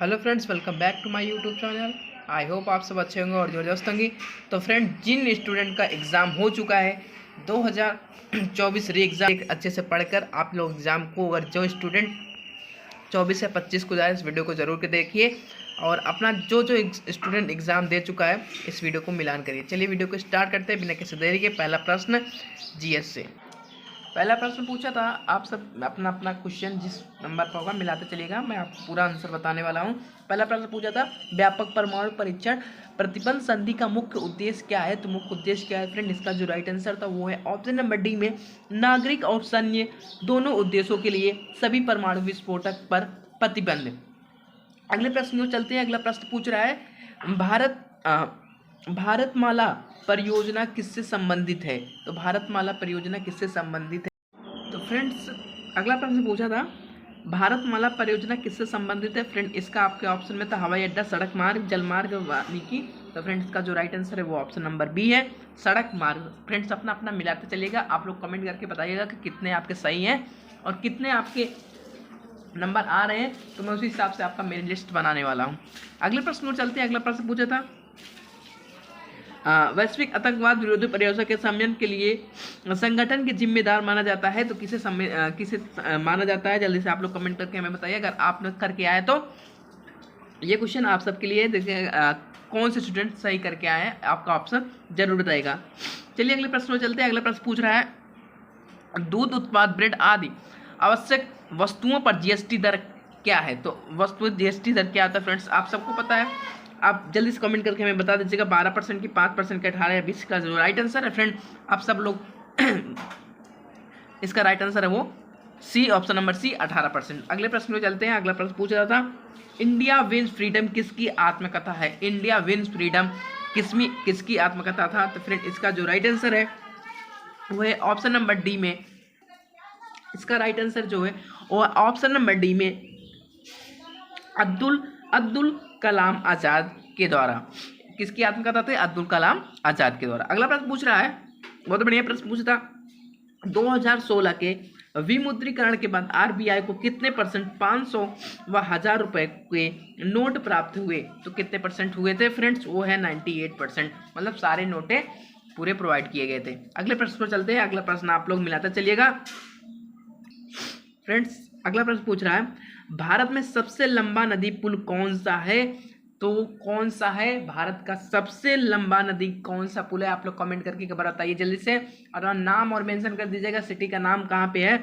Hello friends, welcome back to my YouTube channel. I hope आप सब अच्छे होंगे और ज़बरदस्त होंगे। तो फ्रेंड, जिन स्टूडेंट का एग्ज़ाम हो चुका है 2024 री एग्ज़ाम अच्छे से पढ़कर आप लोग एग्ज़ाम को, अगर जो स्टूडेंट 24 से 25 को जाए, इस वीडियो को ज़रूर के देखिए और अपना जो स्टूडेंट एग्ज़ाम दे चुका है इस वीडियो को मिलान करिए। चलिए वीडियो को स्टार्ट करते हैं बिना किसी देरी के। पहला प्रश्न जीएस से। पहला प्रश्न पूछा था, आप सब अपना अपना क्वेश्चन जिस नंबर पर होगा मिलाते चलिएगा, मैं आपको पूरा आंसर बताने वाला हूँ। पहला प्रश्न पूछा था, व्यापक परमाणु परीक्षण प्रतिबंध संधि का मुख्य उद्देश्य क्या है? तो मुख्य उद्देश्य क्या है फ्रेंड? इसका जो राइट आंसर था वो है ऑप्शन नंबर डी में, नागरिक और सैन्य दोनों उद्देश्यों के लिए सभी परमाणु विस्फोटक पर प्रतिबंध। अगले प्रश्न को चलते हैं। अगला प्रश्न पूछ रहा है, भारतमाला परियोजना किससे संबंधित है? तो भारतमाला परियोजना किससे संबंधित है? तो फ्रेंड्स, अगला प्रश्न पूछा था, भारतमाला परियोजना किससे संबंधित है? फ्रेंड, इसका आपके ऑप्शन में था हवाई अड्डा, सड़क मार्ग, जलमार्ग, वानिकी। तो फ्रेंड्स, इसका जो राइट आंसर है वो ऑप्शन नंबर बी है, सड़क मार्ग। फ्रेंड्स, अपना अपना मिलाते चलिएगा। आप लोग कमेंट करके बताइएगा कि कितने आपके सही हैं और कितने आपके नंबर आ रहे हैं, तो मैं उसी हिसाब से आपका मेरी लिस्ट बनाने वाला हूँ। अगले प्रश्न को चलते हैं। अगला प्रश्न पूछा था, वैश्विक आतंकवाद विरोधी परियोजना के समन्वय के लिए संगठन के जिम्मेदार माना जाता है? तो किसे माना जाता है? जल्दी से आप लोग कमेंट करके हमें बताइए। अगर आपने करके आए तो ये क्वेश्चन आप सबके लिए, देखिए कौन से स्टूडेंट सही करके आए हैं, आपका ऑप्शन जरूर बताएगा। चलिए अगले प्रश्न में चलते हैं। अगला प्रश्न पूछ रहा है, दूध उत्पाद, ब्रेड आदि आवश्यक वस्तुओं पर जीएसटी दर क्या है? तो वस्तु जीएसटी दर क्या आता है फ्रेंड्स? आप सबको पता है, आप जल्दी से कमेंट करके हमें बता दीजिएगा। 12% की, 5% की, 18 या 20 का जो राइट आंसर है फ्रेंड, आप सब लोग इसका राइट आंसर है वो सी, ऑप्शन नंबर सी, 18%। अगले प्रश्न में चलते हैं। अगला प्रश्न पूछा रहा था, इंडिया विंस फ्रीडम किसकी आत्मकथा है? इंडिया विंस फ्रीडम किसकी आत्मकथा था? तो फ्रेंड, इसका जो राइट आंसर है वो है ऑप्शन नंबर डी में। इसका राइट आंसर जो है वो ऑप्शन नंबर डी में, अब्दुल कलाम आजाद के द्वारा। किसकी आत्मकथा थी? अब्दुल कलाम आजाद के द्वारा। अगला प्रश्न पूछ रहा है, बहुत बढ़िया प्रश्न पूछा था, 2016 के विमुद्रीकरण के बाद आरबीआई को कितने परसेंट 500 व 1000 रुपए के नोट प्राप्त हुए? तो कितने परसेंट हुए थे फ्रेंड्स? वो है 98%, मतलब सारे नोटें पूरे प्रोवाइड किए गए थे। अगले प्रश्न पर चलते हैं। अगला प्रश्न आप लोग मिलाते चलिएगा फ्रेंड्स। अगला प्रश्न पूछ रहा है, भारत में सबसे लंबा नदी पुल कौन सा है? तो कौन सा है भारत का सबसे लंबा नदी, कौन सा पुल है? आप लोग कमेंट करके खबर बताइए जल्दी से, और नाम और मेंशन कर दीजिएगा, सिटी का नाम कहाँ पे है।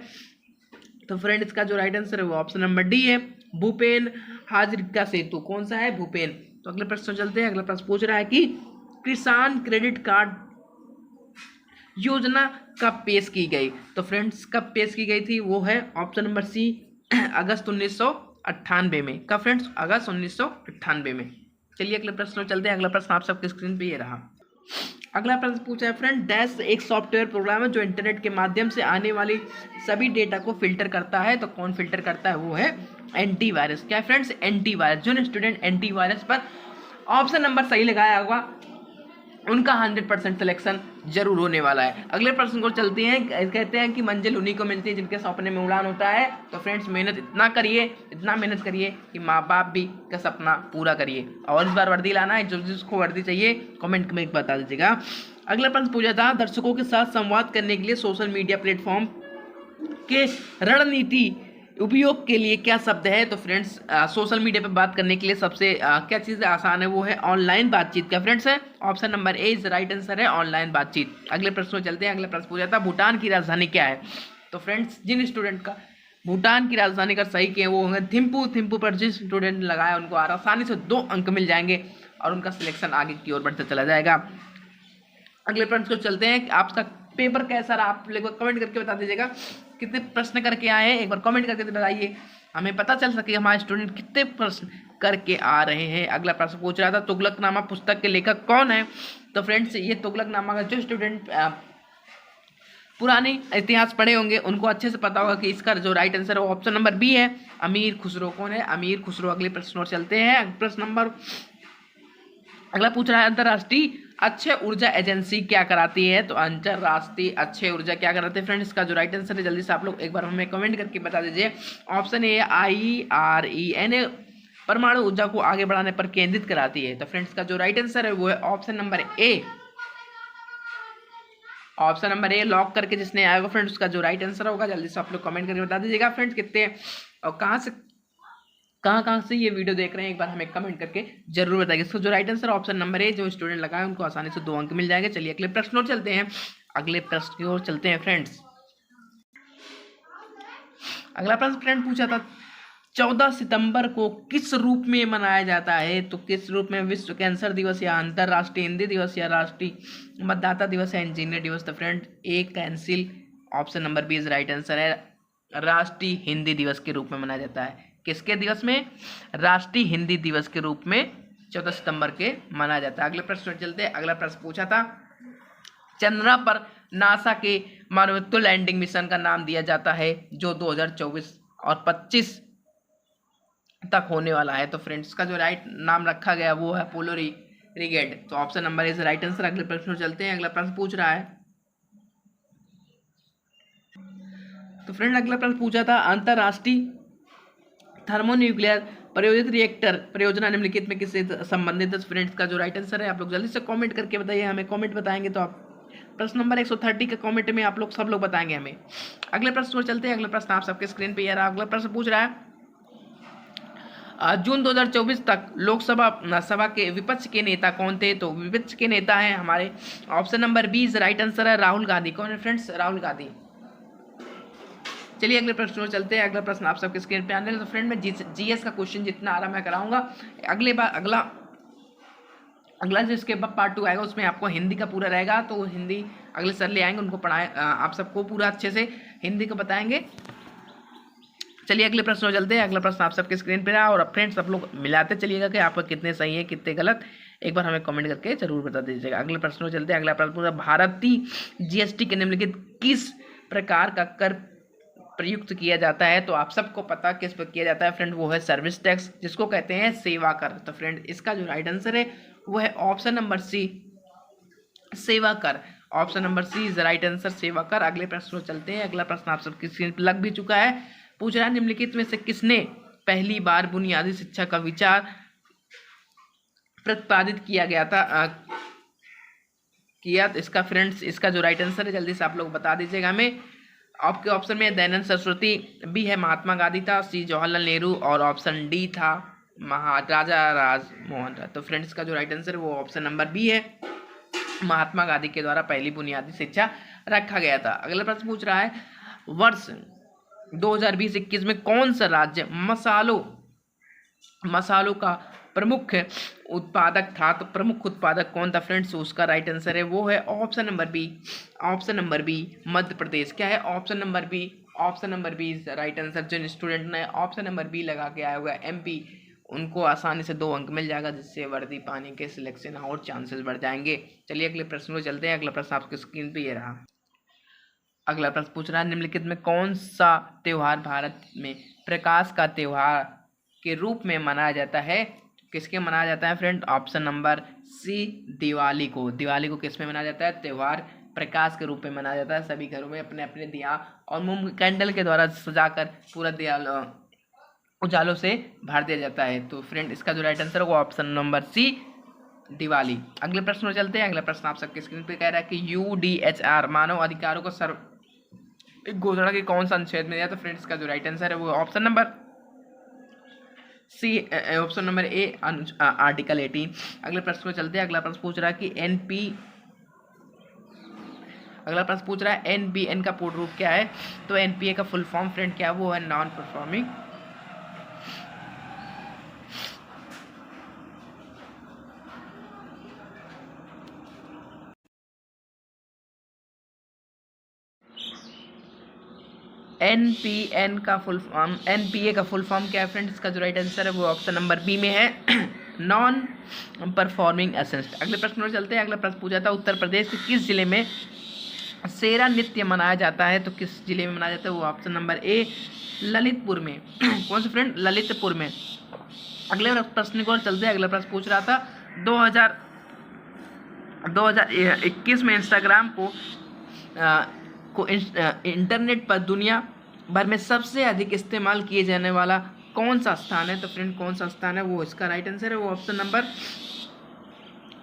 तो फ्रेंड, इसका जो राइट आंसर है वो ऑप्शन नंबर डी है, भूपेन हाजरिका सेतु। कौन सा है? भूपेन। तो अगले प्रश्न चलते हैं। अगला प्रश्न पूछ रहा है कि किसान क्रेडिट कार्ड योजना कब पेश की गई? तो फ्रेंड्स, कब पेश की गई थी? वो है ऑप्शन नंबर सी, अगस्त 1998 में। कब फ्रेंड्स? अगस्त 1998 में। चलिए अगले प्रश्न में चलते हैं। अगला प्रश्न आप सबके स्क्रीन पे ये रहा। अगला प्रश्न पूछा है फ्रेंड, डैश एक सॉफ्टवेयर प्रोग्राम है जो इंटरनेट के माध्यम से आने वाली सभी डेटा को फिल्टर करता है। तो कौन फिल्टर करता है? वो है एंटीवायरस। क्या फ्रेंड्स? एंटीवायरस। जो स्टूडेंट एंटीवायरस पर ऑप्शन नंबर सही लगाया होगा उनका 100% सिलेक्शन जरूर होने वाला है। अगले प्रश्न को चलते हैं। कहते हैं कि मंजिल उन्हीं को मिलती है जिनके सपने में उड़ान होता है। तो फ्रेंड्स, मेहनत इतना मेहनत करिए कि माँ बाप भी का सपना पूरा करिए। और इस बार वर्दी लाना है, जो जिसको वर्दी चाहिए कमेंट में बता दीजिएगा। अगला प्रश्न पूछा था, दर्शकों के साथ संवाद करने के लिए सोशल मीडिया प्लेटफॉर्म के रणनीति उपयोग के लिए क्या शब्द है? तो फ्रेंड्स, सोशल मीडिया पे बात करने के लिए सबसे क्या चीज़ आसान है? वो है ऑनलाइन बातचीत। क्या फ्रेंड्स है? Option number A is right answer है, ऑनलाइन बातचीत। अगले प्रश्न में चलते हैं। अगले प्रश्न पूछा था, भूटान की राजधानी क्या है? तो फ्रेंड्स, जिन स्टूडेंट का भूटान की राजधानी का सही किए वो होंगे थिम्पू। थिम्पू पर जिस स्टूडेंट ने लगाया उनको आसानी से 2 अंक मिल जाएंगे और उनका सिलेक्शन आगे की ओर बढ़ते चला जाएगा। अगले प्रश्न को चलते हैं। आपका पेपर कैसा रहा? आप लोग कमेंट करके बता दीजिएगा कितने प्रश्न करके आए हैं, एक बार कमेंट करके बताइए, हमें पता चल सके हमारे स्टूडेंट कितने प्रश्न करके आ रहे हैं। अगला प्रश्न पूछ रहा था, तुगलकनामा पुस्तक के लेखक कौन है? तो फ्रेंड्स, ये तुगलकनामा का जो स्टूडेंट पुरानी इतिहास पढ़े होंगे उनको अच्छे से पता होगा कि इसका जो राइट आंसर है वो ऑप्शन नंबर बी है, अमीर खुसरो। कौन है? अमीर खुसरो। अगले प्रश्न और चलते हैं। प्रश्न नंबर अगला पूछ रहा है, अंतर्राष्ट्रीय अक्षय ऊर्जा एजेंसी क्या कराती है? तो अंतर्राष्ट्रीय अक्षय ऊर्जा क्या कराती है फ्रेंड्स? इसका जो राइट आंसर है जल्दी से आप लोग एक बार हमें कमेंट करके बता दीजिए। ऑप्शन ए IRENA परमाणु ऊर्जा को आगे बढ़ाने पर केंद्रित कराती है। तो फ्रेंड्स का जो राइट आंसर है वो है ऑप्शन नंबर ए। ऑप्शन नंबर ए लॉक करके जिसने आएगा फ्रेंड्स, उसका जो राइट आंसर होगा जल्दी से आप लोग कमेंट करके बता दीजिएगा फ्रेंड्स कितने और कहाँ से ये वीडियो देख रहे हैं, एक बार हमें कमेंट करके जरूर बताइए। इसका जो राइट आंसर ऑप्शन नंबर ए, जो स्टूडेंट लगाए उनको आसानी से 2 अंक मिल जाएंगे। चलिए अगले प्रश्न और चलते हैं, अगले प्रश्न की ओर चलते हैं फ्रेंड्स। अगला प्रश्न फ्रेंड पूछा था 14 सितंबर को किस रूप में मनाया जाता है? तो किस रूप में? विश्व कैंसर दिवस या अंतरराष्ट्रीय हिंदी दिवस या राष्ट्रीय मतदाता दिवस या इंजीनियर दिवस? तो friend a cancel, option number B is right answer है, राष्ट्रीय हिंदी दिवस के रूप में मनाया जाता है। किसके दिवस में? राष्ट्रीय हिंदी दिवस के रूप में 14 सितंबर के मनाया जाता है। अगले प्रश्न चलते हैं। अगला प्रश्न पूछा था चंद्रमा पर नासा के मानवत्व लैंडिंग मिशन का नाम दिया जाता है जो 2024 और 25 तक होने वाला है। तो फ्रेंड्स का जो राइट नाम रखा गया वो है अपोलो रिगेट। तो option number is right answer. अगले प्रश्न चलते हैं। अगला प्रश्न पूछ रहा है, तो फ्रेंड अगला प्रश्न पूछा था अंतरराष्ट्रीय थर्मोन्यूक्लियर प्रयोजित रिएक्टर परियोजना निम्नलिखित में किससे संबंधित है? फ्रेंड्स का जो राइट आंसर है आप लोग जल्दी से कमेंट करके बताइए, हमें कमेंट बताएंगे तो आप प्रश्न नंबर 130 के कमेंट में आप लोग सब लोग बताएंगे हमें। अगले प्रश्न पर चलते हैं। अगला प्रश्न आप सबके स्क्रीन पे आ रहा है। अगला प्रश्न पूछ रहा है जून 2024 तक लोकसभा सभा के विपक्ष के नेता कौन थे? तो विपक्ष के नेता हैं हमारे, option number B is right answer है, राहुल गांधी। कौन है फ्रेंड्स? राहुल गांधी। चलिए अगले प्रश्न में चलते हैं। अगला प्रश्न आप सबके स्क्रीन पे आने, तो फ्रेंड मैं जीएस का क्वेश्चन जितना आ रहा मैं कराऊंगा। अगला जो इसके बाद पार्ट 2 आएगा उसमें आपको हिंदी का पूरा रहेगा, तो हिंदी अगले सर ले आएंगे, उनको पढ़ाए आप सबको पूरा अच्छे से हिंदी को बताएंगे। चलिए अगले प्रश्न में चलते हैं। अगला प्रश्न आप सबके स्क्रीन पे रहा और फ्रेंड्स आप लोग मिलाते चलिएगा कि आपका कितने सही है कितने गलत, एक बार हमें कमेंट करके जरूर बता दीजिएगा। अगले प्रश्न में चलते हैं। अगला प्रश्न भारतीय जीएसटी के निम्नलिखित किस प्रकार का कर प्रयुक्त किया जाता है? तो आप सबको पता किस पर किया जाता है फ्रेंड, वो है सर्विस टैक्स, जिसको कहते हैं सेवा कर। तो फ्रेंड इसका जो राइट आंसर है वो है ऑप्शन नंबर सी, सेवा कर। Option number C is right answer, सेवा कर। अगले प्रश्न में चलते हैं। अगला प्रश्न आप सबकी स्क्रीन पर लग भी चुका है। पूछ रहा है निम्नलिखित में से किसने पहली बार बुनियादी शिक्षा का विचार प्रतिपादित किया गया था किया? तो इसका फ्रेंड्स इसका जो राइट आंसर है जल्दी से आप लोग बता दीजिएगा हमें। आपके ऑप्शन में दयानंद सरस्वती, बी है महात्मा गांधी था, सी जवाहरलाल नेहरू और ऑप्शन डी था राजा राजमोहन राय। तो फ्रेंड्स का जो राइट आंसर है वो ऑप्शन नंबर बी है, महात्मा गांधी के द्वारा पहली बुनियादी शिक्षा रखा गया था। अगला प्रश्न पूछ रहा है वर्ष 2020-21 में कौन सा राज्य मसालों का प्रमुख उत्पादक था? तो प्रमुख उत्पादक कौन था फ्रेंड्स? उसका राइट आंसर है वो है option number B Madhya Pradesh. क्या है? Option number B is right answer. जिन स्टूडेंट ने ऑप्शन नंबर बी लगा के आया हुआ एमपी, उनको आसानी से 2 अंक मिल जाएगा, जिससे वर्दी पाने के सिलेक्शन और चांसेस बढ़ जाएंगे। चलिए अगले प्रश्न को चलते हैं। अगला प्रश्न आपकी स्क्रीन पे ये रहा। अगला प्रश्न पूछ रहा है निम्नलिखित में कौन सा त्योहार भारत में प्रकाश का त्योहार के रूप में मनाया जाता है? किसके मनाया जाता है friend? Option number C, Diwali को। दिवाली को किस में मनाया जाता है? त्योहार प्रकाश के रूप में मनाया जाता है। सभी घरों में अपने अपने दिया और मोम कैंडल के द्वारा सजाकर पूरा दिया उजालों से भर दिया जाता है। तो फ्रेंड इसका जो राइट आंसर होगा ऑप्शन नंबर सी, दिवाली। अगले प्रश्न में चलते हैं। अगला प्रश्न आप सबके स्क्रीन पे कह रहा है कि यूडीएचआर मानव अधिकारों को घोषणा के कौन सा अनुच्छेद में दिया? तो फ्रेंड्स का जो राइट आंसर है वो option number C, option number A article 18। अगले प्रश्न में चलते हैं। अगला प्रश्न पूछ रहा है कि एनपीएन का पूर्ण रूप क्या है? तो एनपीए का फुल फॉर्म फ्रेंड क्या है? वो है नॉन परफॉर्मिंग एनपीए का फुल फॉर्म क्या है फ्रेंड्स? इसका जो राइट आंसर है वो ऑप्शन नंबर बी में है, नॉन परफॉर्मिंग असेस्ट। अगले प्रश्न में चलते हैं। अगला प्रश्न पूछा था उत्तर प्रदेश के किस जिले में सेरा नृत्य मनाया जाता है? तो किस जिले में मनाया जाता है? वो ऑप्शन नंबर ए, ललितपुर में। कौन से फ्रेंड? ललितपुर में। अगले प्रश्न को चलते हैं। अगला प्रश्न पूछ रहा था 2021 में इंस्टाग्राम को इंटरनेट पर दुनिया भर में सबसे अधिक इस्तेमाल किए जाने वाला कौन सा स्थान है, तो फ्रेंड कौन सा स्थान है वो इसका राइट आंसर है, वो ऑप्शन नंबर,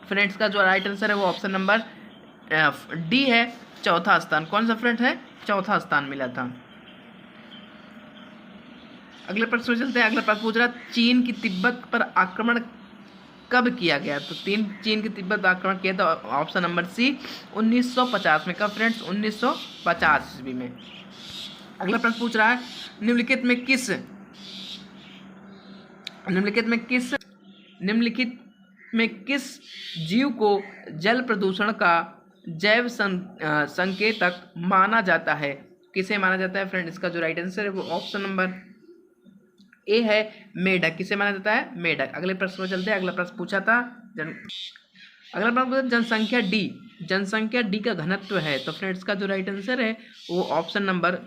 फ्रेंड्स का जो राइट आंसर है वो ऑप्शन नंबर डी है, चौथा स्थान। कौन सा फ्रेंड्स है, चौथा स्थान मिला था। अगले प्रश्न में चलते हैं। अगला प्रश्न पूछ रहा चीन की तिब्बत पर आक्रमण कब किया गया, तो चीन की तिब्बत पर आक्रमण किया था, ऑप्शन नंबर सी 1950 में। कब फ्रेंड्स, 1950 ईस्वी में। अगला प्रश्न पूछ रहा है निम्नलिखित में किस जीव को जल प्रदूषण का जैव संकेतक माना जाता है, किसे माना जाता है फ्रेंड, इसका जो राइट आंसर है वो ऑप्शन नंबर ए है, मेढक। किसे माना जाता है, मेढक। अगले प्रश्न में चलते हैं। अगला प्रश्न पूछा था अगला प्रश्न जनसंख्या डी का घनत्व है, तो फ्रेंड्स का जो राइट आंसर है वो ऑप्शन नंबर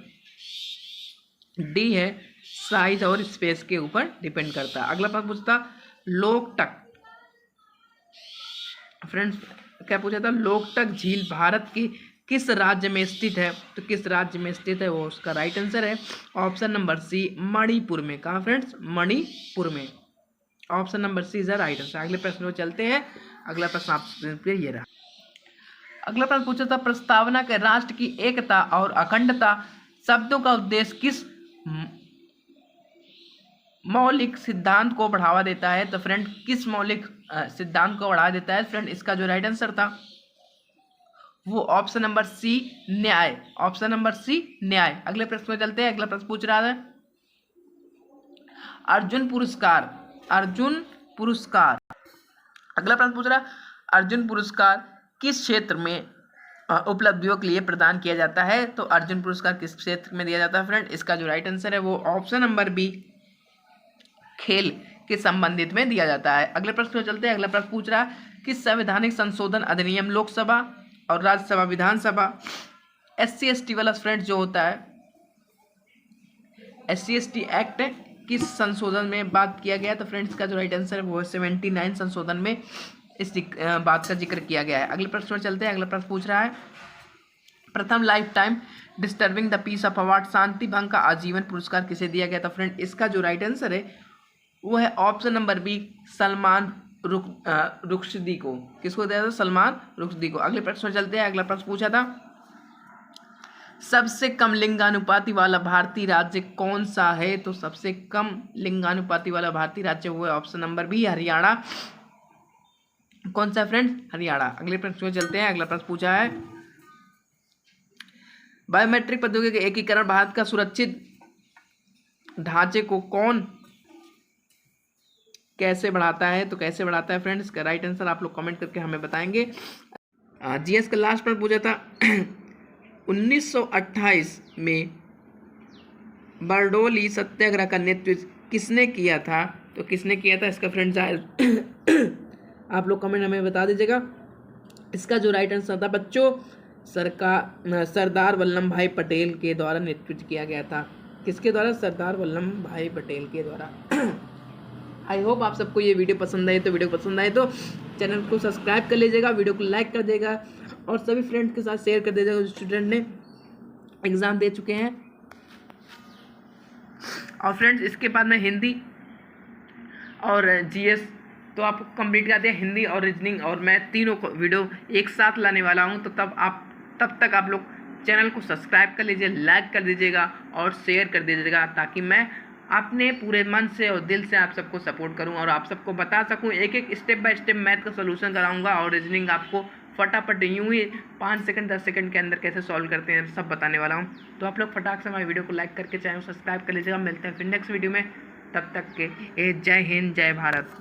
डी है, साइज और स्पेस के ऊपर डिपेंड करता है। अगला प्रश्न पूछता लोकटक, फ्रेंड्स क्या पूछा था, लोकटक झील भारत की किस राज्य में स्थित है, तो किस राज्य में स्थित है वो उसका राइट आंसर है ऑप्शन नंबर सी मणिपुर में। कहाँ फ्रेंड्स, मणिपुर में। Option number C is right answer. अगले प्रश्न में चलते हैं। अगला प्रश्न आपसे ये रहा। अगला प्रश्न पूछा था प्रस्तावना के राष्ट्र की एकता और अखंडता शब्दों का उद्देश्य किस मौलिक सिद्धांत को बढ़ावा देता है, तो फ्रेंड किस मौलिक सिद्धांत को बढ़ावा देता है फ्रेंड, इसका जो राइट आंसर था वो ऑप्शन नंबर सी न्याय, ऑप्शन नंबर सी न्याय। अगले प्रश्न में चलते हैं। अगला प्रश्न पूछ रहा है अर्जुन पुरस्कार अगला प्रश्न पूछ रहा अर्जुन पुरस्कार किस क्षेत्र में उपलब्धियों के लिए प्रदान किया जाता है, तो अर्जुन पुरस्कार किस क्षेत्र में दिया जाता है फ्रेंड, इसका जो राइट आंसर है वो ऑप्शन नंबर बी खेल के संबंधित में दिया जाता है। अगले प्रश्न में चलते हैं। अगला प्रश्न पूछ रहा है कि संवैधानिक संशोधन अधिनियम लोकसभा और राज्यसभा विधानसभा SC/ST वाला फ्रेंड जो होता है SC/ST एक्ट किस संशोधन में बात किया गया है, तो फ्रेंड्स का जो राइट आंसर है वो 79 संशोधन में इस बात का जिक्र किया गया है। अगले प्रश्न में चलते हैं। अगला प्रश्न पूछ रहा है प्रथम life time disturbing the peace of award शांति भंग का आजीवन पुरस्कार किसे दिया गया था फ्रेंड, इसका जो राइट आंसर है वो है option number B Salman Rushdie को। किसको दिया था, सलमान रुश्दी को। अगले प्रश्न में चलते हैं। अगला प्रश्न पूछा था सबसे कम लिंगानुपाति वाला भारतीय राज्य कौन सा है, तो सबसे कम लिंगानुपाति वाला भारतीय राज्य वो है ऑप्शन नंबर बी हरियाणा। कौन सा फ्रेंड, हरियाणा। अगले प्रश्न में चलते हैं। अगला प्रश्न पूछा है बायोमेट्रिक प्रौद्योगिकी एकीकरण भारत का सुरक्षित ढांचे को कौन कैसे बढ़ाता है, तो कैसे बढ़ाता है फ्रेंड्स, का राइट आंसर आप लोग कमेंट करके हमें बताएंगे। जीएस का लास्ट प्रश्न पूछा था 1928 में बारडोली सत्याग्रह का नेतृत्व किसने किया था, तो किसने किया था इसका फ्रेंड्स आप लोग कमेंट हमें बता दीजिएगा। इसका जो राइट आंसर था बच्चों सरदार वल्लभ भाई पटेल के द्वारा नेतृत्व किया गया था। किसके द्वारा, सरदार वल्लभ भाई पटेल के द्वारा। आई होप आप सबको ये वीडियो पसंद आए, तो वीडियो पसंद आए तो चैनल को सब्सक्राइब कर लीजिएगा, वीडियो को लाइक कर देगा और सभी फ्रेंड्स के साथ शेयर कर दीजिएगा जो स्टूडेंट ने एग्ज़ाम दे चुके हैं। और फ्रेंड्स इसके बाद मैं हिंदी और जीएस तो आपको कंप्लीट कर दिया, हिंदी और रीजनिंग, और मैं तीनों को वीडियो एक साथ लाने वाला हूं, तो तब तक आप लोग चैनल को सब्सक्राइब कर लीजिए, लाइक कर दीजिएगा और शेयर कर दीजिएगा, ताकि मैं अपने पूरे मन से और दिल से आप सबको सपोर्ट करूं और आप सबको बता सकूं, एक एक स्टेप बाय स्टेप मैथ का सोल्यूशन कराऊंगा और रीजनिंग आपको फटाफट यूं ही 5 सेकंड 10 सेकंड के अंदर कैसे सॉल्व करते हैं सब बताने वाला हूं। तो आप लोग फटाक से हमारे वीडियो को लाइक करके चैनल को सब्सक्राइब कर लीजिएगा। मिलते हैं फिर नेक्स्ट वीडियो में, तब तक के जय हिंद जय भारत।